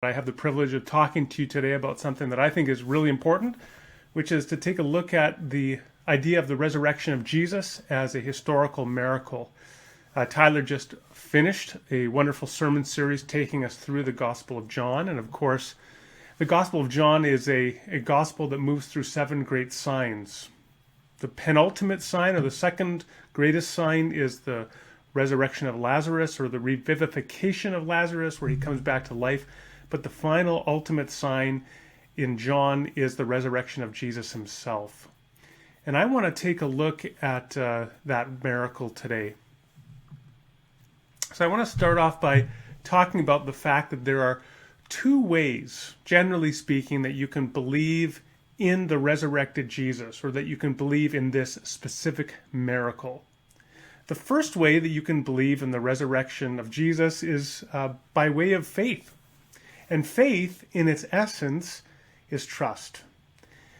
I have the privilege of talking to you today about something that I think is really important, which is to take a look at the idea of the resurrection of Jesus as a historical miracle. Tyler just finished a wonderful sermon series taking us through the Gospel of John. And of course, the Gospel of John is a gospel that moves through 7 great signs. The penultimate sign, or the second greatest sign, is the resurrection of Lazarus, or the revivification of Lazarus, where he comes back to life. But the final ultimate sign in John is the resurrection of Jesus himself. And I want to take a look at that miracle today. So I want to start off by talking about the fact that there are 2 ways, generally speaking, that you can believe in the resurrected Jesus, or that you can believe in this specific miracle. The first way that you can believe in the resurrection of Jesus is by way of faith. And faith, in its essence, is trust.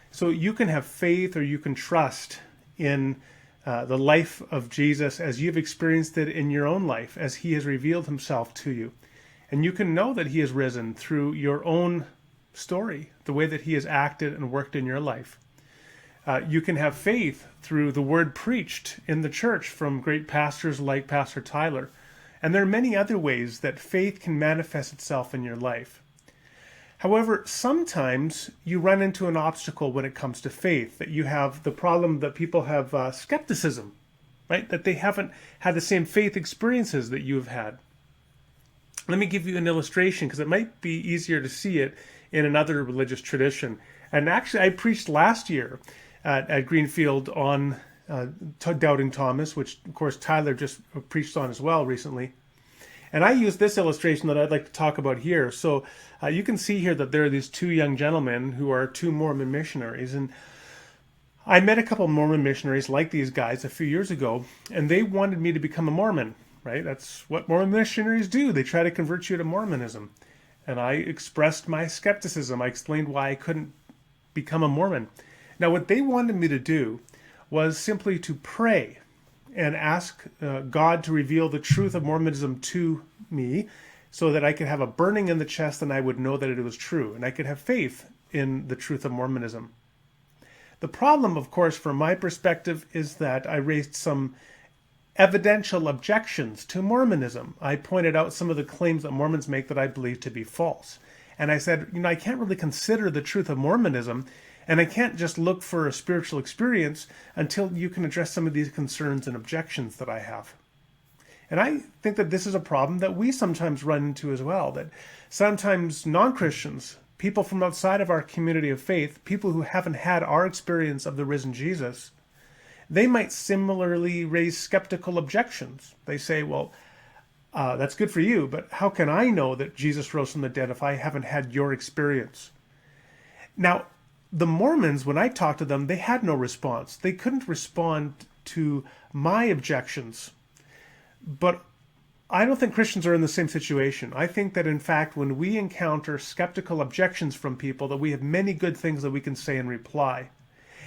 So you can have faith or you can trust in the life of Jesus as you've experienced it in your own life, as he has revealed himself to you. And you can know that he has risen through your own story, the way that he has acted and worked in your life. You can have faith through the word preached in the church from great pastors like Pastor Tyler. And there are many other ways that faith can manifest itself in your life. However, sometimes you run into an obstacle when it comes to faith, that you have the problem that people have skepticism, right? That they haven't had the same faith experiences that you've had. Let me give you an illustration, because it might be easier to see it in another religious tradition. And actually, I preached last year at Greenfield on Doubting Thomas, which, of course, Tyler just preached on as well recently. And I use this illustration that I'd like to talk about here. So you can see here that there are these 2 young gentlemen who are 2 Mormon missionaries. And I met a couple of Mormon missionaries like these guys a few years ago, and they wanted me to become a Mormon, right? That's what Mormon missionaries do. They try to convert you to Mormonism. And I expressed my skepticism. I explained why I couldn't become a Mormon. Now, what they wanted me to do was simply to pray and ask God to reveal the truth of Mormonism to me so that I could have a burning in the chest and I would know that it was true, and I could have faith in the truth of Mormonism. The problem, of course, from my perspective, is that I raised some evidential objections to Mormonism. I pointed out some of the claims that Mormons make that I believe to be false. And I said, I can't really consider the truth of Mormonism, and I can't just look for a spiritual experience until you can address some of these concerns and objections that I have. And I think that this is a problem that we sometimes run into as well, that sometimes non-Christians, people from outside of our community of faith, people who haven't had our experience of the risen Jesus, they might similarly raise skeptical objections. They say, well, that's good for you, but how can I know that Jesus rose from the dead if I haven't had your experience? Now, the Mormons, when I talked to them, they had no response. They couldn't respond to my objections. But I don't think Christians are in the same situation. I think that, in fact, when we encounter skeptical objections from people, that we have many good things that we can say in reply.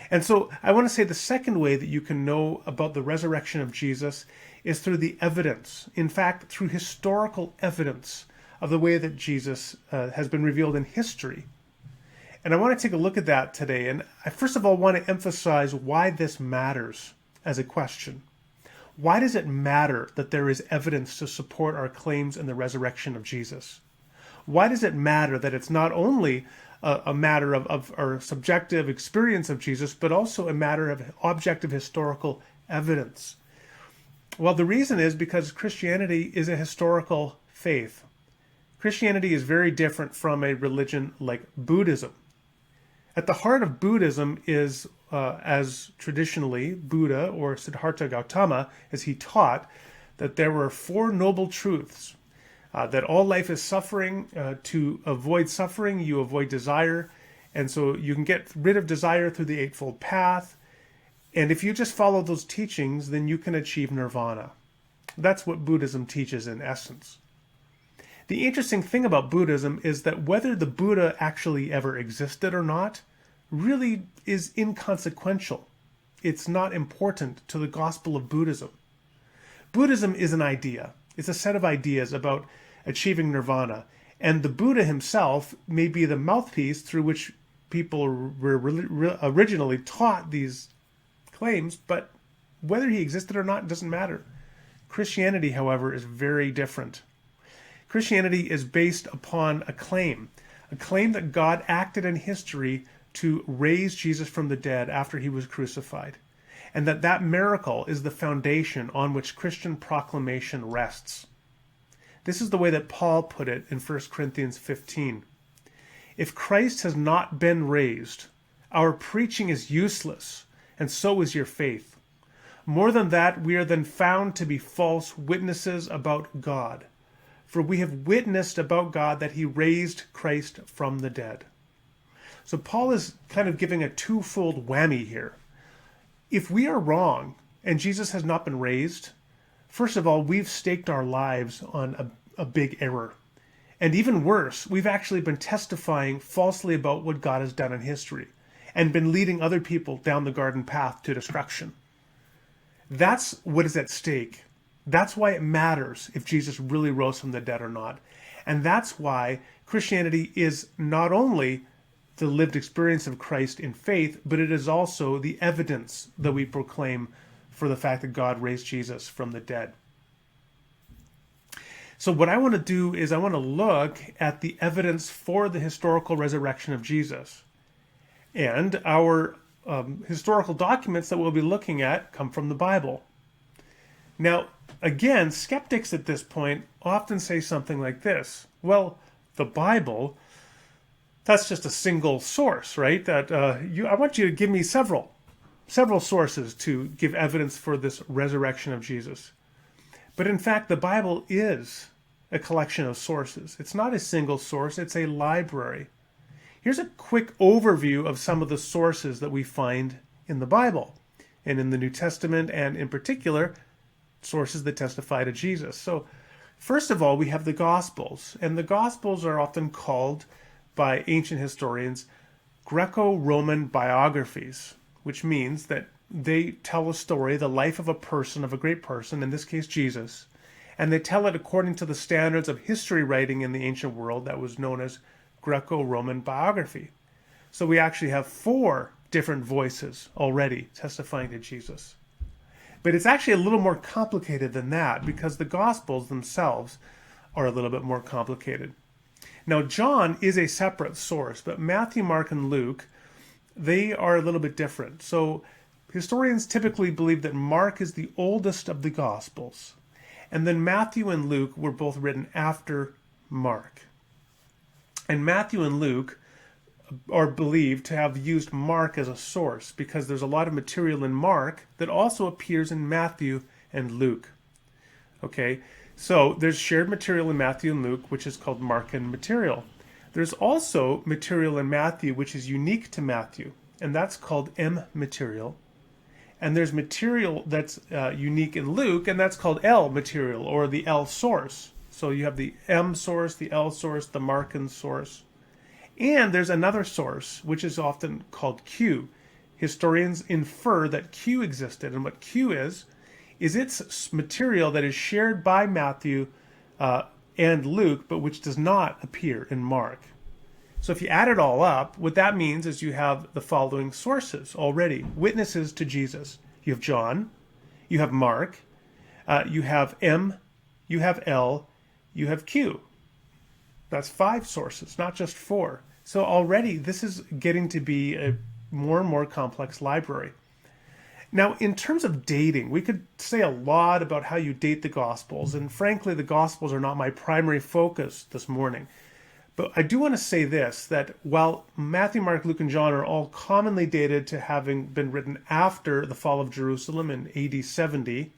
And so I want to say the second way that you can know about the resurrection of Jesus is through the evidence. In fact, through historical evidence of the way that Jesus has been revealed in history. And I want to take a look at that today. And I first of all want to emphasize why this matters as a question. Why does it matter that there is evidence to support our claims in the resurrection of Jesus? Why does it matter that it's not only a matter of our subjective experience of Jesus, but also a matter of objective historical evidence? Well, the reason is because Christianity is a historical faith. Christianity is very different from a religion like Buddhism. At the heart of Buddhism is, as traditionally Buddha or Siddhartha Gautama, as he taught, that there were 4 noble truths. That all life is suffering. To avoid suffering, you avoid desire. And so you can get rid of desire through the Eightfold Path. And if you just follow those teachings, then you can achieve nirvana. That's what Buddhism teaches in essence. The interesting thing about Buddhism is that whether the Buddha actually ever existed or not really is inconsequential. It's not important to the gospel of Buddhism. Buddhism is an idea. It's a set of ideas about achieving nirvana. And the Buddha himself may be the mouthpiece through which people were originally taught these claims, but whether he existed or not doesn't matter. Christianity, however, is very different. Christianity is based upon a claim that God acted in history to raise Jesus from the dead after he was crucified, and that miracle is the foundation on which Christian proclamation rests. This is the way that Paul put it in 1 Corinthians 15. If Christ has not been raised, our preaching is useless, and so is your faith. More than that, we are then found to be false witnesses about God, for we have witnessed about God that he raised Christ from the dead. So Paul is kind of giving a twofold whammy here. If we are wrong and Jesus has not been raised, first of all, we've staked our lives on a big error. And even worse, we've actually been testifying falsely about what God has done in history and been leading other people down the garden path to destruction. That's what is at stake. That's why it matters if Jesus really rose from the dead or not. And that's why Christianity is not only the lived experience of Christ in faith, but it is also the evidence that we proclaim for the fact that God raised Jesus from the dead. So what I want to do is I want to look at the evidence for the historical resurrection of Jesus. And our historical documents that we'll be looking at come from the Bible. Now, again, skeptics at this point often say something like this. Well, the Bible, that's just a single source, right? I want you to give me several sources to give evidence for this resurrection of Jesus. But in fact, the Bible is a collection of sources. It's not a single source, it's a library. Here's a quick overview of some of the sources that we find in the Bible and in the New Testament, and in particular, sources that testify to Jesus. So, first of all, we have the Gospels, and the Gospels are often called by ancient historians Greco-Roman biographies, which means that they tell a story, the life of a person, of a great person, in this case Jesus, and they tell it according to the standards of history writing in the ancient world that was known as Greco-Roman biography. So we actually have 4 different voices already testifying to Jesus. But it's actually a little more complicated than that, because the Gospels themselves are a little bit more complicated. Now, John is a separate source, but Matthew, Mark, and Luke, they are a little bit different. So historians typically believe that Mark is the oldest of the Gospels, and then Matthew and Luke were both written after Mark. And Matthew and Luke are believed to have used Mark as a source because there's a lot of material in Mark that also appears in Matthew and Luke. Okay, so there's shared material in Matthew and Luke, which is called Markan material. There's also material in Matthew which is unique to Matthew, and that's called M material. And there's material that's unique in Luke, and that's called L material, or the L source. So you have the M source, the L source, the Markan source. And there's another source, which is often called Q. Historians infer that Q existed, and what Q is it's material that is shared by Matthew and Luke, but which does not appear in Mark. So if you add it all up, what that means is you have the following sources already, witnesses to Jesus. You have John, you have Mark, you have M, you have L, you have Q. That's 5 sources, not just 4. So already this is getting to be a more and more complex library. Now, in terms of dating, we could say a lot about how you date the Gospels, and frankly, the Gospels are not my primary focus this morning. But I do want to say this, that while Matthew, Mark, Luke, and John are all commonly dated to having been written after the fall of Jerusalem in AD 70,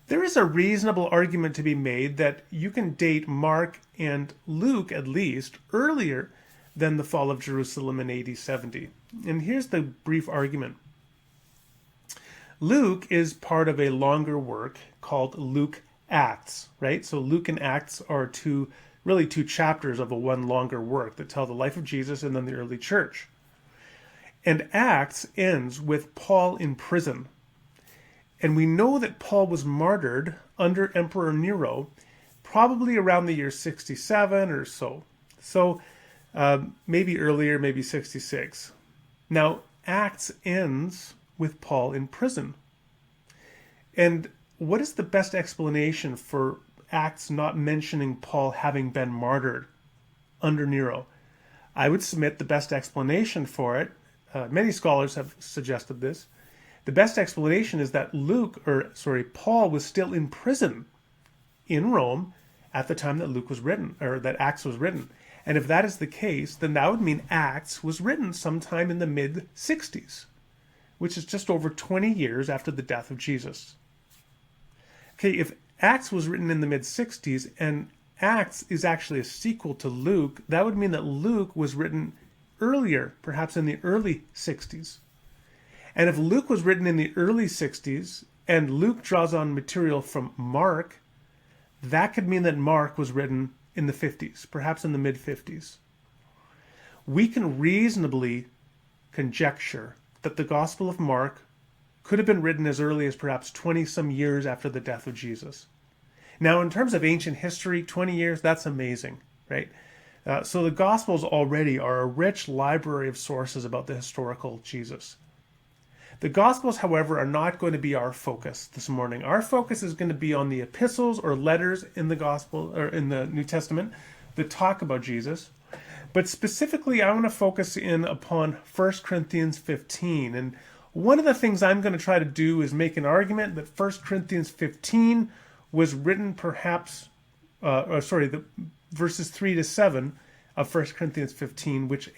there is a reasonable argument to be made that you can date Mark and Luke, at least, earlier than the fall of Jerusalem in AD 70. And here's the brief argument. Luke is part of a longer work called Luke Acts, right? So Luke and Acts are two chapters of one longer work that tell the life of Jesus and then the early church. And Acts ends with Paul in prison. And we know that Paul was martyred under Emperor Nero probably around the year 67 or so. So maybe earlier, maybe 66. Now, Acts ends with Paul in prison. And what is the best explanation for Acts not mentioning Paul having been martyred under Nero? I would submit the best explanation for it, many scholars have suggested this, the best explanation is that Paul was still in prison in Rome at the time that Luke was written, or that Acts was written. And if that is the case, then that would mean Acts was written sometime in the mid-60s, which is just over 20 years after the death of Jesus. Okay, if Acts was written in the mid-60s and Acts is actually a sequel to Luke, that would mean that Luke was written earlier, perhaps in the early 60s. And if Luke was written in the early 60s and Luke draws on material from Mark, that could mean that Mark was written in the 50s, perhaps in the mid-50s. We can reasonably conjecture that the Gospel of Mark could have been written as early as perhaps 20-some years after the death of Jesus. Now, in terms of ancient history, 20 years, that's amazing, right? So the Gospels already are a rich library of sources about the historical Jesus. The Gospels, however, are not going to be our focus this morning. Our focus is going to be on the epistles or letters in the Gospel or in the New Testament that talk about Jesus. But specifically, I want to focus in upon 1 Corinthians 15. And one of the things I'm going to try to do is make an argument that 1 Corinthians 15 was written perhaps, the verses 3 to 7 of 1 Corinthians 15, which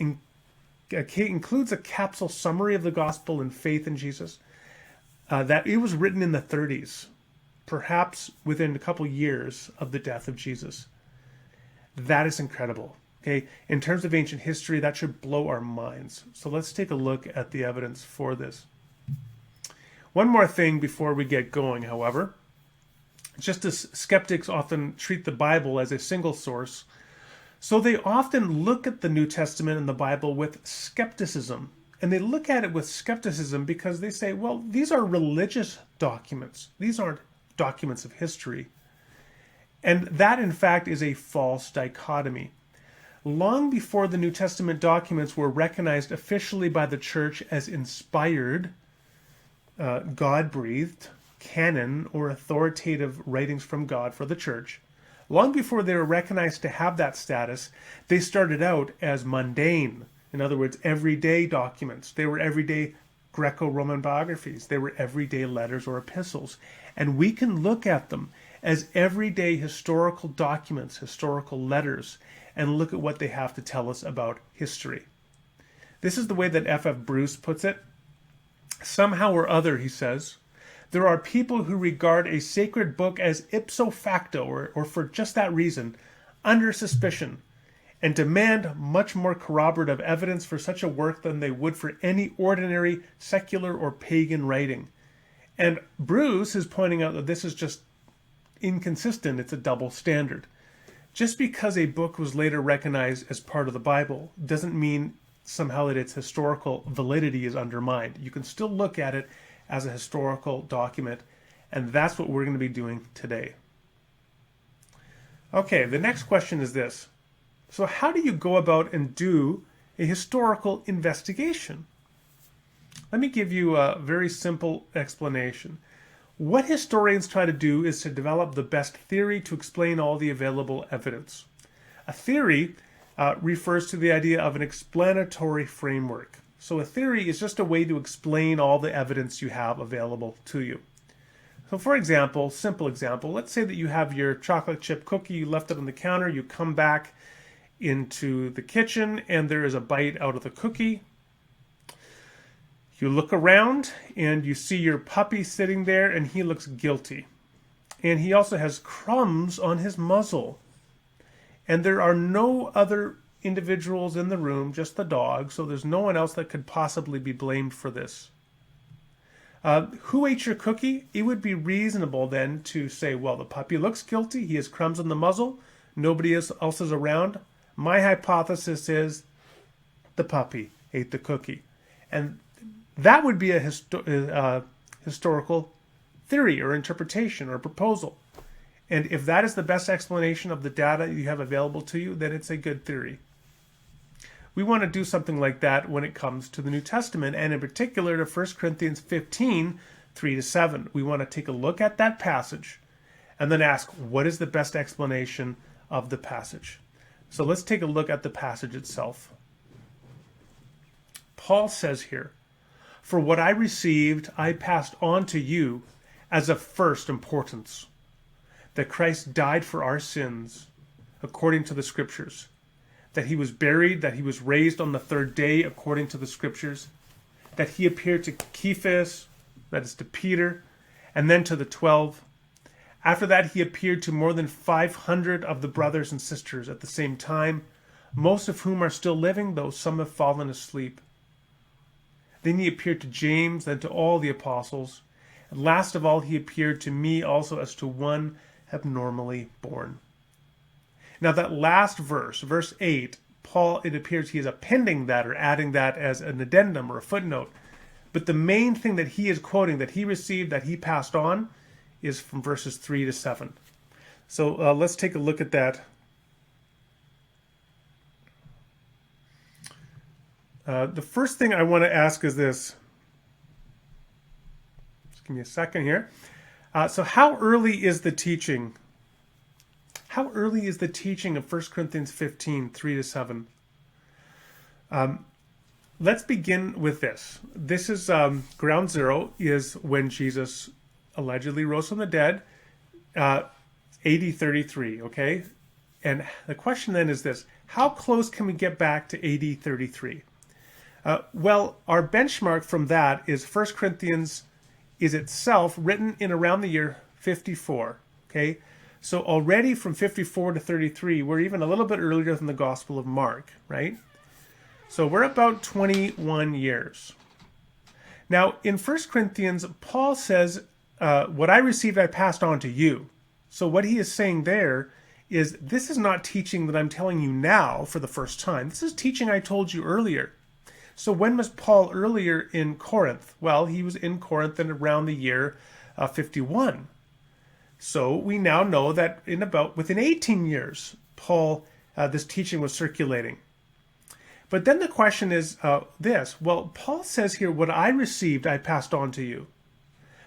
includes a capsule summary of the gospel and faith in Jesus, that it was written in the 30s, perhaps within a couple years of the death of Jesus. That is incredible. Okay, in terms of ancient history, that should blow our minds. So let's take a look at the evidence for this. One more thing before we get going, however. Just as skeptics often treat the Bible as a single source, so they often look at the New Testament and the Bible with skepticism. And they look at it with skepticism because they say, well, these are religious documents. These aren't documents of history. And that, in fact, is a false dichotomy. Long before the New Testament documents were recognized officially by the church as inspired, God-breathed, canon, or authoritative writings from God for the church, long before they were recognized to have that status, they started out as mundane. In other words, everyday documents. They were everyday Greco-Roman biographies. They were everyday letters or epistles. And we can look at them as everyday historical documents, historical letters, and look at what they have to tell us about history. This is the way that F.F. Bruce puts it. Somehow or other, he says, there are people who regard a sacred book as ipso facto, or for just that reason, under suspicion, and demand much more corroborative evidence for such a work than they would for any ordinary secular or pagan writing. And Bruce is pointing out that this is just inconsistent. It's a double standard. Just because a book was later recognized as part of the Bible doesn't mean somehow that its historical validity is undermined. You can still look at it as a historical document, and that's what we're going to be doing today. Okay, the next question is this. So how do you go about and do a historical investigation? Let me give you a very simple explanation. What historians try to do is to develop the best theory to explain all the available evidence. A theory refers to the idea of an explanatory framework. So a theory is just a way to explain all the evidence you have available to you. So for example, simple example, let's say that you have your chocolate chip cookie, you left it on the counter, you come back into the kitchen and there is a bite out of the cookie. You look around and you see your puppy sitting there and he looks guilty. And he also has crumbs on his muzzle. And there are no other individuals in the room, just the dog, so there's no one else that could possibly be blamed for this. Who ate your cookie? It would be reasonable then to say, well, the puppy looks guilty, he has crumbs on the muzzle, nobody else is around. My hypothesis is the puppy ate the cookie. And that would be a historical theory or interpretation or proposal. And if that is the best explanation of the data you have available to you, then it's a good theory. We want to do something like that when it comes to the New Testament, and in particular to 1 Corinthians 15, 3-7. We want to take a look at that passage and then ask, what is the best explanation of the passage? So let's take a look at the passage itself. Paul says here, "For what I received, I passed on to you as of first importance, that Christ died for our sins, according to the Scriptures, that he was buried, that he was raised on the third day, according to the Scriptures, that he appeared to Cephas," that is to Peter, "and then to the 12. After that, he appeared to more than 500 of the brothers and sisters at the same time, most of whom are still living, though some have fallen asleep. Then he appeared to James, then to all the apostles. And last of all, he appeared to me also as to one abnormally born." Now that last verse, verse 8, Paul, it appears he is appending that or adding that as an addendum or a footnote. But the main thing that he is quoting, that he received, that he passed on, is from verses 3-7. So let's take a look at that. The first thing I want to ask is this. Just give me a second here. So how early is the teaching? How early is the teaching of 1 Corinthians 15, 3-7? Let's begin with this. This is ground zero is when Jesus allegedly rose from the dead, AD 33, okay? And the question then is this: how close can we get back to AD 33? Well, our benchmark from that is 1 Corinthians is itself written in around the year 54, okay? So already from 54 to 33, we're even a little bit earlier than the Gospel of Mark, right? So we're about 21 years. Now, in 1 Corinthians, Paul says, what I received, I passed on to you. So what he is saying there is, this is not teaching that I'm telling you now for the first time. This is teaching I told you earlier. So when was Paul earlier in Corinth? Well, he was in Corinth in around the year 51. So we now know that within 18 years, Paul, this teaching was circulating. But then the question is this. Well, Paul says here, what I received, I passed on to you.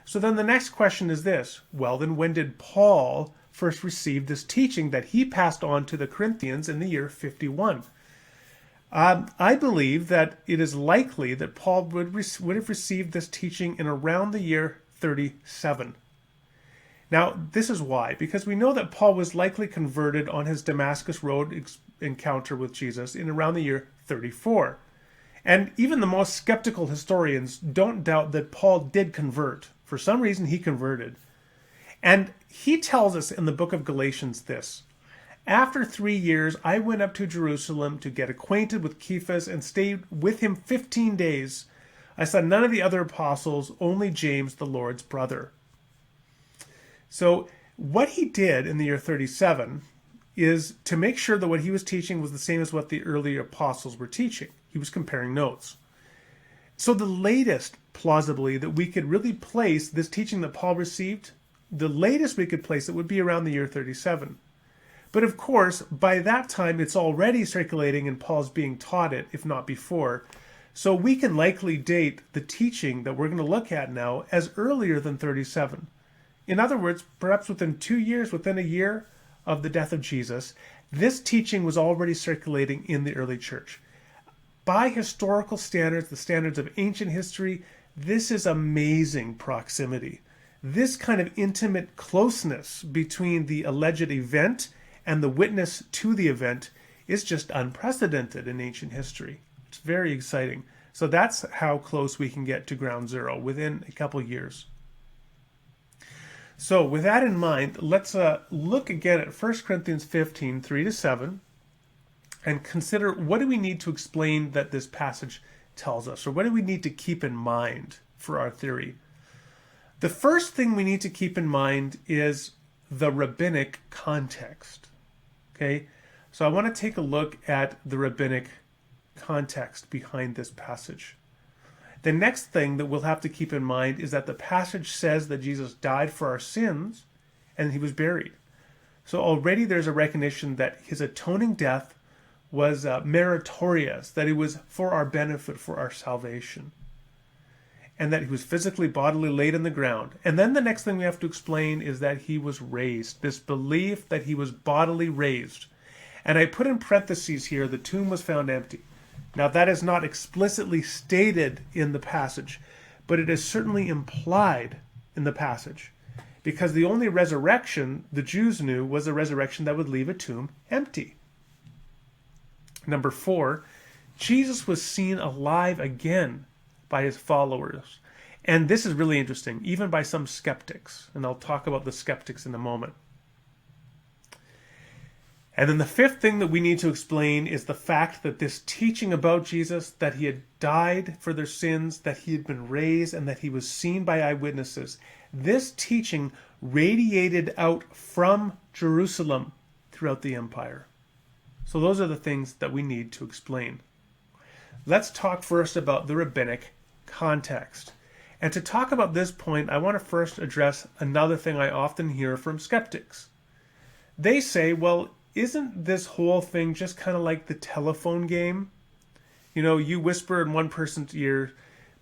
So then the next question is this. Well, then when did Paul first receive this teaching that he passed on to the Corinthians in the year 51? I believe that it is likely that Paul would have received this teaching in around the year 37. Now, this is why. Because we know that Paul was likely converted on his Damascus Road encounter with Jesus in around the year 34. And even the most skeptical historians don't doubt that Paul did convert. For some reason, he converted. And he tells us in the book of Galatians this: "After 3 years, I went up to Jerusalem to get acquainted with Cephas and stayed with him 15 days. I saw none of the other apostles, only James, the Lord's brother." So what he did in the year 37 is to make sure that what he was teaching was the same as what the earlier apostles were teaching. He was comparing notes. So the latest, plausibly, that we could really place this teaching that Paul received, the latest we could place it would be around the year 37. But of course, by that time, it's already circulating and Paul's being taught it, if not before. So we can likely date the teaching that we're going to look at now as earlier than 37. In other words, perhaps within 2 years, within a year of the death of Jesus, this teaching was already circulating in the early church. By historical standards, the standards of ancient history, this is amazing proximity. This kind of intimate closeness between the alleged event and the witness to the event is just unprecedented in ancient history. It's very exciting. So that's how close we can get to ground zero, within a couple years. So with that in mind, let's look again at 1 Corinthians 15, 3-7, and consider, what do we need to explain that this passage tells us, or what do we need to keep in mind for our theory? The first thing we need to keep in mind is the rabbinic context. Okay, so I want to take a look at the rabbinic context behind this passage. The next thing that we'll have to keep in mind is that the passage says that Jesus died for our sins and he was buried. So already there's a recognition that his atoning death was meritorious, that it was for our benefit, for our salvation, and that he was physically, bodily laid in the ground. And then the next thing we have to explain is that he was raised, this belief that he was bodily raised. And I put in parentheses here, the tomb was found empty. Now that is not explicitly stated in the passage, but it is certainly implied in the passage, because the only resurrection the Jews knew was a resurrection that would leave a tomb empty. Number 4, Jesus was seen alive again by his followers. And this is really interesting, even by some skeptics. And I'll talk about the skeptics in a moment. And then the 5th thing that we need to explain is the fact that this teaching about Jesus, that he had died for their sins, that he had been raised, and that he was seen by eyewitnesses, this teaching radiated out from Jerusalem throughout the empire. So those are the things that we need to explain. Let's talk first about the rabbinic context. And to talk about this point, I want to first address another thing I often hear from skeptics. They say, well, isn't this whole thing just kind of like the telephone game? You know, you whisper in one person's ear,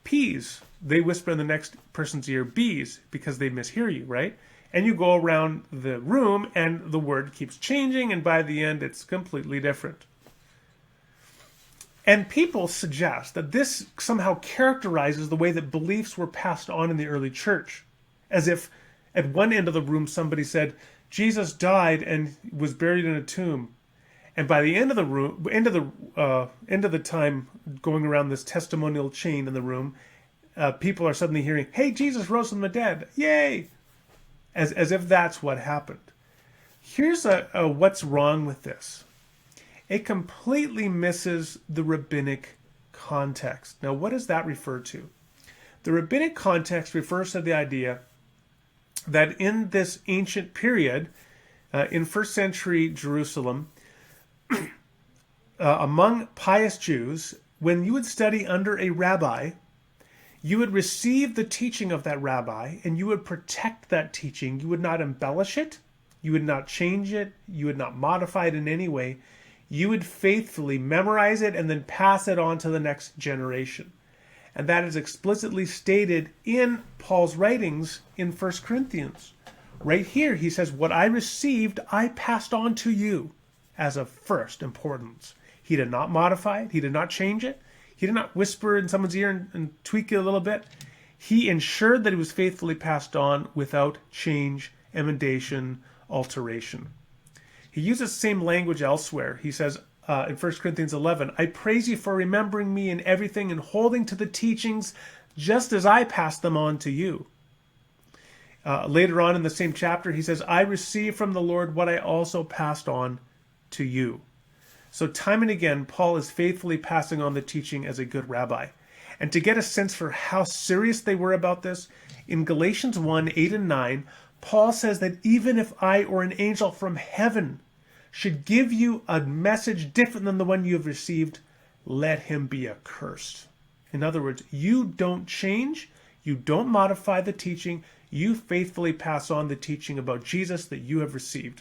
peas. They whisper in the next person's ear, bees, because they mishear you, right? And you go around the room and the word keeps changing, and by the end it's completely different. And people suggest that this somehow characterizes the way that beliefs were passed on in the early church. As if at one end of the room somebody said, Jesus died and was buried in a tomb. And by the end of the room, end of the time going around this testimonial chain in the room, people are suddenly hearing, hey, Jesus rose from the dead. Yay! As if that's what happened. Here's what's wrong with this. It completely misses the rabbinic context. Now, what does that refer to? The rabbinic context refers to the idea that in this ancient period, in first century Jerusalem, among pious Jews, when you would study under a rabbi, you would receive the teaching of that rabbi and you would protect that teaching. You would not embellish it. You would not change it. You would not modify it in any way. You would faithfully memorize it and then pass it on to the next generation. And that is explicitly stated in Paul's writings in 1 Corinthians. Right here, he says, what I received, I passed on to you as of first importance. He did not modify it. He did not change it. He did not whisper in someone's ear and tweak it a little bit. He ensured that it was faithfully passed on without change, emendation, alteration. He uses the same language elsewhere. He says in 1 Corinthians 11, I praise you for remembering me in everything and holding to the teachings just as I passed them on to you. Later on in the same chapter, he says, I received from the Lord what I also passed on to you. So time and again, Paul is faithfully passing on the teaching as a good rabbi. And to get a sense for how serious they were about this, in Galatians 1, 8 and 9, Paul says that even if I or an angel from heaven should give you a message different than the one you have received, let him be accursed. In other words, you don't change, you don't modify the teaching, you faithfully pass on the teaching about Jesus that you have received.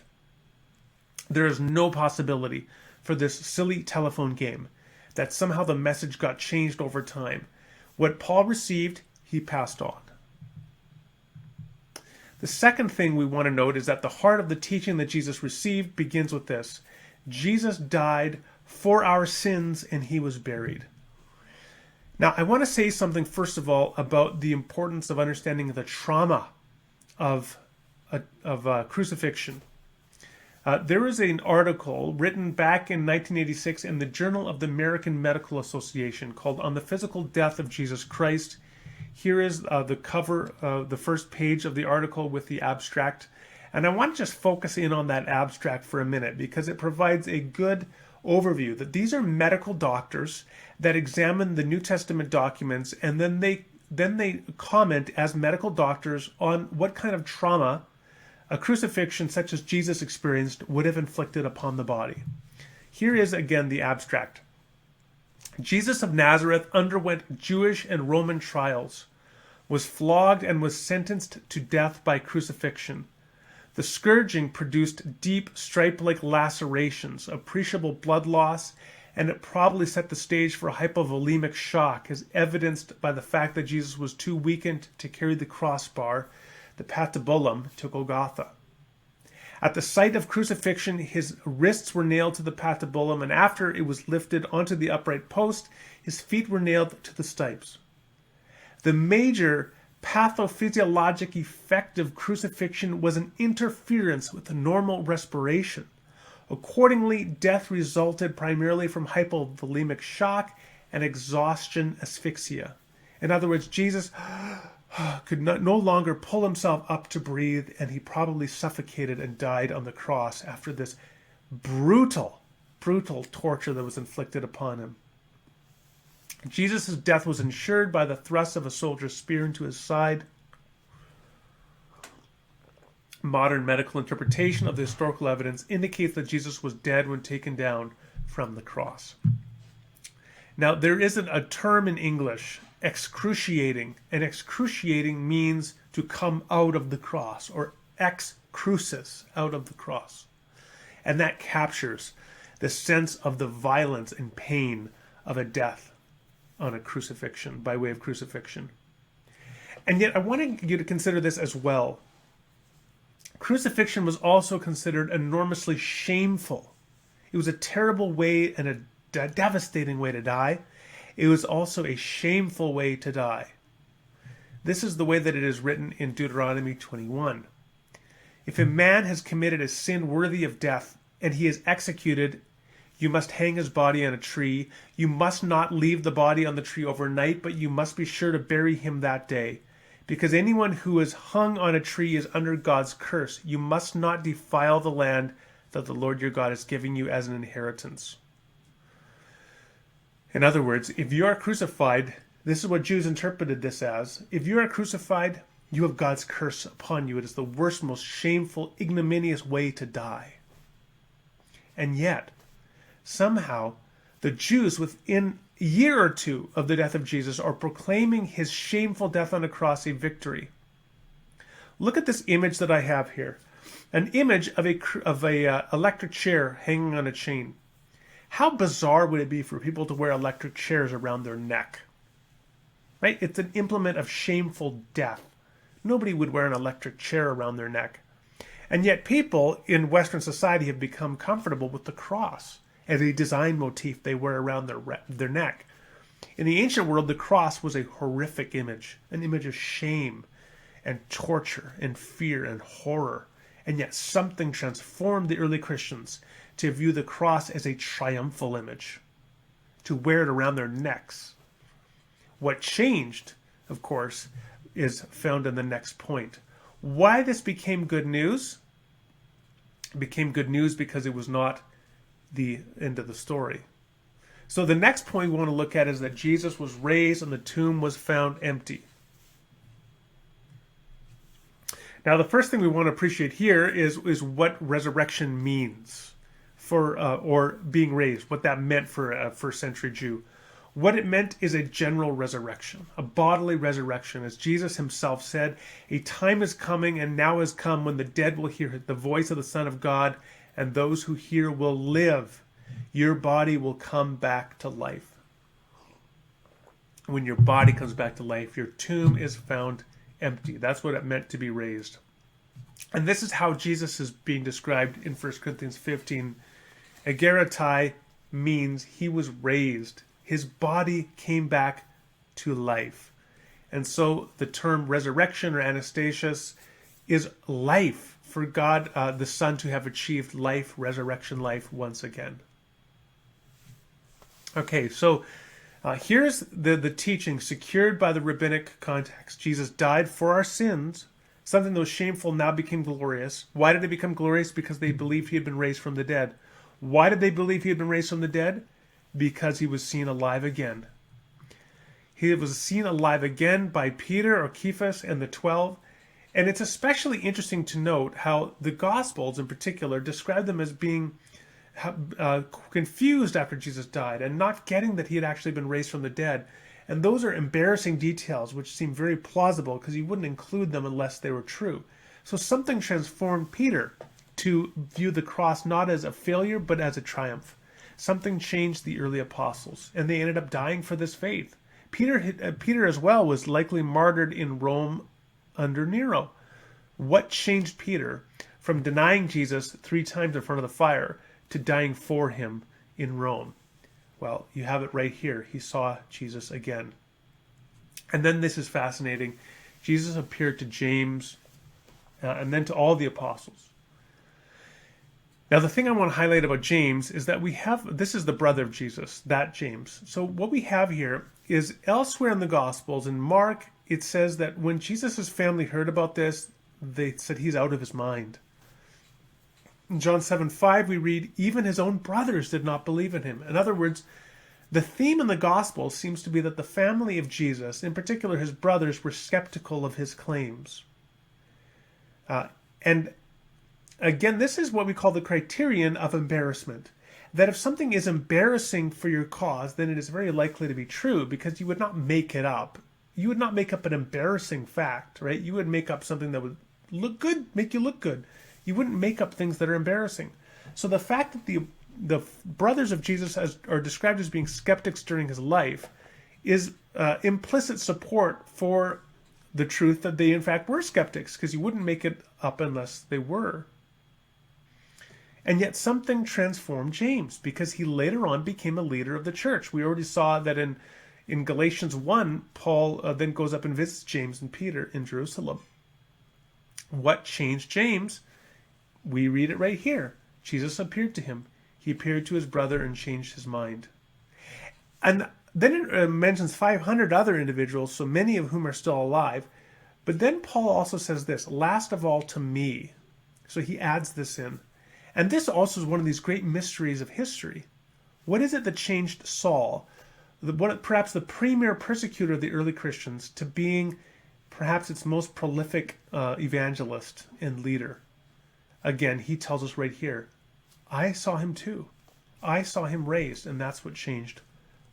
There is no possibility for this silly telephone game that somehow the message got changed over time. What Paul received, he passed on. The second thing we want to note is that the heart of the teaching that Jesus received begins with this. Jesus died for our sins and he was buried. Now, I want to say something, first of all, about the importance of understanding the trauma of crucifixion. There is an article written back in 1986 in the Journal of the American Medical Association called On the Physical Death of Jesus Christ. Here is the cover, the first page of the article with the abstract. And I want to just focus in on that abstract for a minute because it provides a good overview that these are medical doctors that examine the New Testament documents and then they comment as medical doctors on what kind of trauma a crucifixion such as Jesus experienced would have inflicted upon the body. Here is again the abstract. Jesus of Nazareth underwent Jewish and Roman trials, was flogged and was sentenced to death by crucifixion. The scourging produced deep stripe-like lacerations, appreciable blood loss, and it probably set the stage for hypovolemic shock, as evidenced by the fact that Jesus was too weakened to carry the crossbar, the path to Bolam, to Golgotha. At the site of crucifixion, his wrists were nailed to the path to Bolam, and after it was lifted onto the upright post, his feet were nailed to the stipes. The major pathophysiologic effect of crucifixion was an interference with the normal respiration. Accordingly, death resulted primarily from hypovolemic shock and exhaustion asphyxia. In other words, Jesus could no longer pull himself up to breathe, and he probably suffocated and died on the cross after this brutal torture that was inflicted upon him. Jesus' death was ensured by the thrust of a soldier's spear into his side. Modern medical interpretation of the historical evidence indicates that Jesus was dead when taken down from the cross. Now, there isn't a term in English, excruciating, and excruciating means to come out of the cross, or ex crucis, out of the cross. And that captures the sense of the violence and pain of a death on a crucifixion, by way of crucifixion. And yet I wanted you to consider this as well. Crucifixion was also considered enormously shameful. It was a terrible way and a devastating way to die. It was also a shameful way to die. This is the way that it is written in Deuteronomy 21. If a man has committed a sin worthy of death, and he is executed, you must hang his body on a tree. You must not leave the body on the tree overnight, but you must be sure to bury him that day. Because anyone who is hung on a tree is under God's curse. You must not defile the land that the Lord your God is giving you as an inheritance. In other words, if you are crucified, this is what Jews interpreted this as. If you are crucified, you have God's curse upon you. It is the worst, most shameful, ignominious way to die. And yet, somehow, the Jews, within a year or two of the death of Jesus, are proclaiming his shameful death on a cross a victory. Look at this image that I have here. An image of a electric chair hanging on a chain. How bizarre would it be for people to wear electric chairs around their neck? Right? It's an implement of shameful death. Nobody would wear an electric chair around their neck. And yet people in Western society have become comfortable with the cross as a design motif they wear around their neck. In the ancient world, the cross was a horrific image, an image of shame and torture and fear and horror. And yet something transformed the early Christians to view the cross as a triumphal image, to wear it around their necks. What changed, of course, is found in the next point. Why this became good news? It became good news because it was not the end of the story. So the next point we want to look at is that Jesus was raised and the tomb was found empty. Now, the first thing we want to appreciate here is what resurrection means or being raised, what that meant for a first century Jew. What it meant is a general resurrection, a bodily resurrection. As Jesus himself said, a time is coming and now has come when the dead will hear the voice of the Son of God, and those who hear will live. Your body will come back to life. When your body comes back to life, your tomb is found empty. That's what it meant to be raised. And this is how Jesus is being described in 1 Corinthians 15. Ageratai means he was raised. His body came back to life. And so the term resurrection or anastasios is life, for God the Son to have achieved life, resurrection life once again. Okay, so here's the teaching secured by the Rabbinic Context. Jesus died for our sins. Something that was shameful now became glorious. Why did it become glorious? Because they believed he had been raised from the dead. Why did they believe he had been raised from the dead? Because he was seen alive again. He was seen alive again by Peter or Cephas and the 12. And it's especially interesting to note how the Gospels in particular describe them as being confused after Jesus died and not getting that he had actually been raised from the dead. And those are embarrassing details which seem very plausible because he wouldn't include them unless they were true. So something transformed Peter to view the cross not as a failure, but as a triumph. Something changed the early apostles, and they ended up dying for this faith. Peter as well was likely martyred in Rome under Nero. What changed Peter from denying Jesus 3 times in front of the fire to dying for him in Rome? Well, you have it right here. He saw Jesus again. And then this is fascinating. Jesus appeared to James and then to all the apostles. Now, the thing I want to highlight about James is that this is the brother of Jesus, that James. So what we have here is elsewhere in the Gospels, in Mark, it says that when Jesus' family heard about this, they said he's out of his mind. In John 7:5, we read, even his own brothers did not believe in him. In other words, the theme in the Gospel seems to be that the family of Jesus, in particular his brothers, were skeptical of his claims. And again, this is what we call the criterion of embarrassment. That if something is embarrassing for your cause, then it is very likely to be true, because you would not make it up. You would not make up an embarrassing fact, right? You would make up something that would look good, make you look good. You wouldn't make up things that are embarrassing. So the fact that the brothers of Jesus are described as being skeptics during his life is implicit support for the truth that they in fact were skeptics, because you wouldn't make it up unless they were. And yet something transformed James, because he later on became a leader of the church. We already saw that in Galatians 1, Paul then goes up and visits James and Peter in Jerusalem. What changed James? We read it right here. Jesus appeared to him. He appeared to his brother and changed his mind. And then it mentions 500 other individuals, so many of whom are still alive. But then Paul also says this, last of all to me. So he adds this in. And this also is one of these great mysteries of history. What is it that changed Saul, perhaps the premier persecutor of the early Christians, to being perhaps its most prolific evangelist and leader? Again, he tells us right here, I saw him too. I saw him raised, and that's what changed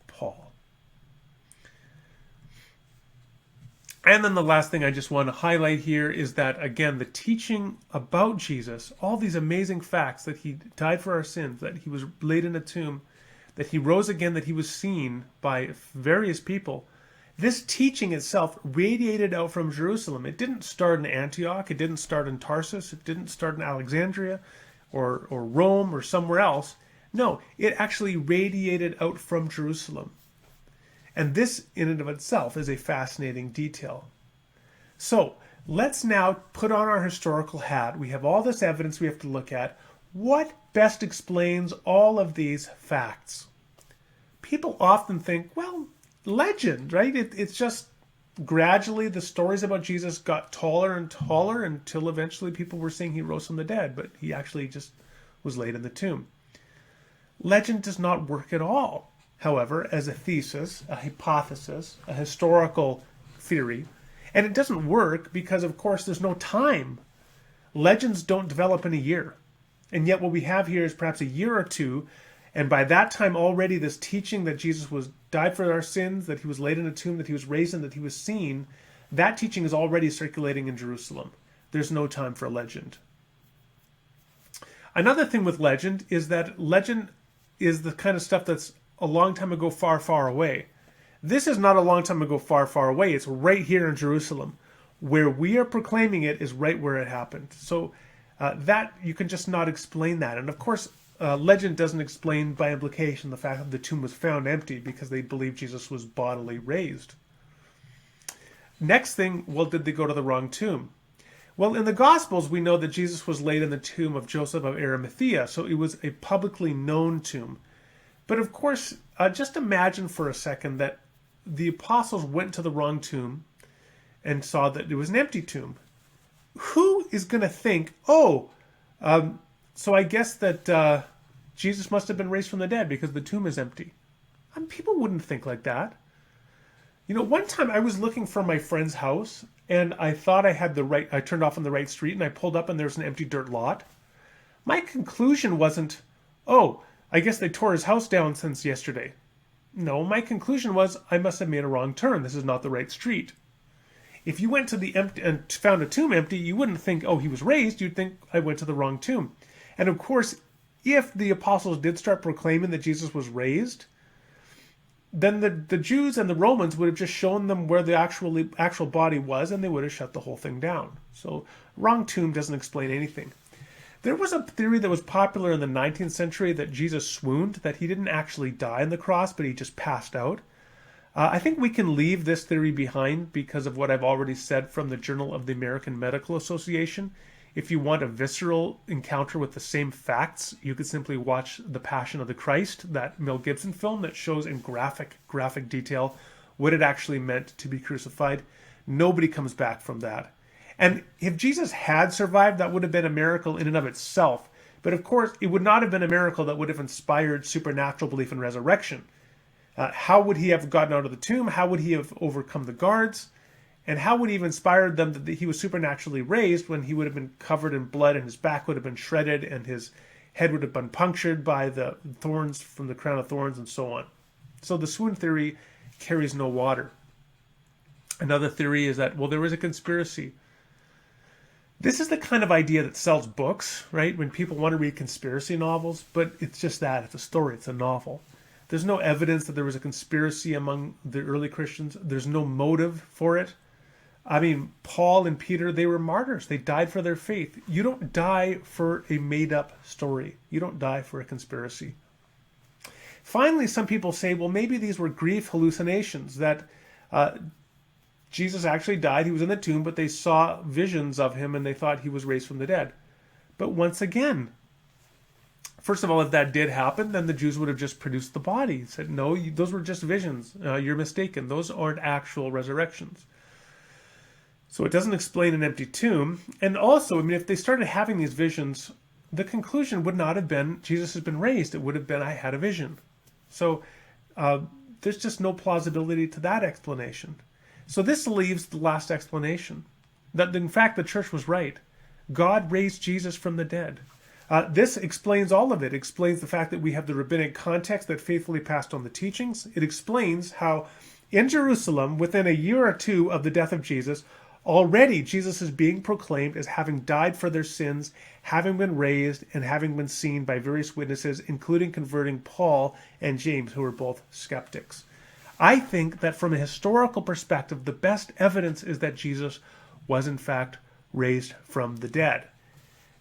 Paul. And then the last thing I just want to highlight here is that, again, the teaching about Jesus, all these amazing facts, that he died for our sins, that he was laid in a tomb, that he rose again, that he was seen by various people, this teaching itself radiated out from Jerusalem. It didn't start in Antioch, it didn't start in Tarsus, it didn't start in Alexandria or Rome or somewhere else. No, it actually radiated out from Jerusalem. And this in and of itself is a fascinating detail. So let's now put on our historical hat. We have all this evidence we have to look at. What best explains all of these facts? People often think, well, legend, right? It's just gradually the stories about Jesus got taller and taller until eventually people were saying he rose from the dead, but he actually just was laid in the tomb. Legend does not work at all. However, as a thesis, a hypothesis, a historical theory, and it doesn't work because, of course, there's no time. Legends don't develop in a year. And yet what we have here is perhaps a year or two, and by that time already this teaching that Jesus died for our sins, that he was laid in a tomb, that he was raised and that he was seen, that teaching is already circulating in Jerusalem. There's no time for a legend. Another thing with legend is that legend is the kind of stuff that's a long time ago, far, far away. This is not a long time ago, far, far away. It's right here in Jerusalem. Where we are proclaiming it is right where it happened. So that you can just not explain that. And of course, legend doesn't explain by implication the fact that the tomb was found empty because they believed Jesus was bodily raised. Next thing, well, did they go to the wrong tomb? Well, in the Gospels, we know that Jesus was laid in the tomb of Joseph of Arimathea, so it was a publicly known tomb. But of course, just imagine for a second that the apostles went to the wrong tomb and saw that it was an empty tomb. Who is going to think, so I guess that Jesus must have been raised from the dead because the tomb is empty? People wouldn't think like that. You know, one time I was looking for my friend's house and I thought I turned off on the right street and I pulled up and there was an empty dirt lot. My conclusion wasn't, I guess they tore his house down since yesterday. No, my conclusion was I must have made a wrong turn. This is not the right street. If you went to the empty and found a tomb empty, you wouldn't think, oh, he was raised. You'd think, I went to the wrong tomb. And of course, if the apostles did start proclaiming that Jesus was raised, then the Jews and the Romans would have just shown them where the actual body was, and they would have shut the whole thing down. So wrong tomb doesn't explain anything. There was a theory that was popular in the 19th century that Jesus swooned, that he didn't actually die on the cross, but he just passed out. I think we can leave this theory behind because of what I've already said from the Journal of the American Medical Association. If you want a visceral encounter with the same facts, you could simply watch The Passion of the Christ, that Mel Gibson film that shows in graphic detail what it actually meant to be crucified. Nobody comes back from that. And if Jesus had survived, that would have been a miracle in and of itself. But of course, it would not have been a miracle that would have inspired supernatural belief in resurrection. How would he have gotten out of the tomb? How would he have overcome the guards? And how would he have inspired them that he was supernaturally raised when he would have been covered in blood and his back would have been shredded and his head would have been punctured by the thorns from the crown of thorns and so on? So the swoon theory carries no water. Another theory is that, well, there was a conspiracy. This is the kind of idea that sells books, right? When people want to read conspiracy novels, but it's just that. It's a story. It's a novel. There's no evidence that there was a conspiracy among the early Christians. There's no motive for it. I mean, Paul and Peter, they were martyrs. They died for their faith. You don't die for a made-up story. You don't die for a conspiracy. Finally, some people say, well, maybe these were grief hallucinations, that Jesus actually died. He was in the tomb, but they saw visions of him and they thought he was raised from the dead. But once again, first of all, if that did happen, then the Jews would have just produced the body. Said, no, those were just visions. You're mistaken. Those aren't actual resurrections. So it doesn't explain an empty tomb. And also, I mean, if they started having these visions, the conclusion would not have been Jesus has been raised. It would have been I had a vision. So there's just no plausibility to that explanation. So this leaves the last explanation, that in fact the church was right. God raised Jesus from the dead. This explains all of it. It explains the fact that we have the Rabbinic Context that faithfully passed on the teachings. It explains how in Jerusalem, within a year or two of the death of Jesus, already Jesus is being proclaimed as having died for their sins, having been raised, and having been seen by various witnesses, including converting Paul and James, who were both skeptics. I think that from a historical perspective, the best evidence is that Jesus was in fact raised from the dead.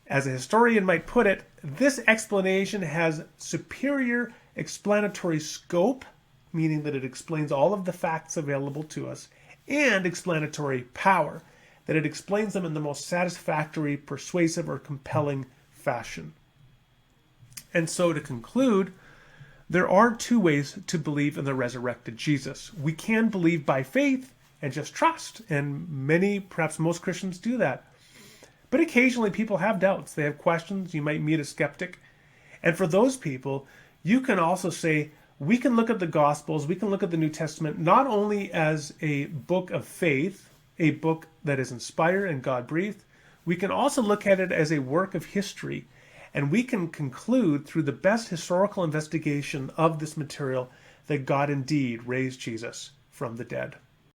As a historian might put it, this explanation has superior explanatory scope, meaning that it explains all of the facts available to us, and explanatory power, that it explains them in the most satisfactory, persuasive, or compelling fashion. And so to conclude, there are two ways to believe in the resurrected Jesus. We can believe by faith and just trust, and many, perhaps most Christians do that. But occasionally people have doubts. They have questions. You might meet a skeptic. And for those people, you can also say, we can look at the Gospels, we can look at the New Testament, not only as a book of faith, a book that is inspired and God-breathed, we can also look at it as a work of history, and we can conclude through the best historical investigation of this material that God indeed raised Jesus from the dead.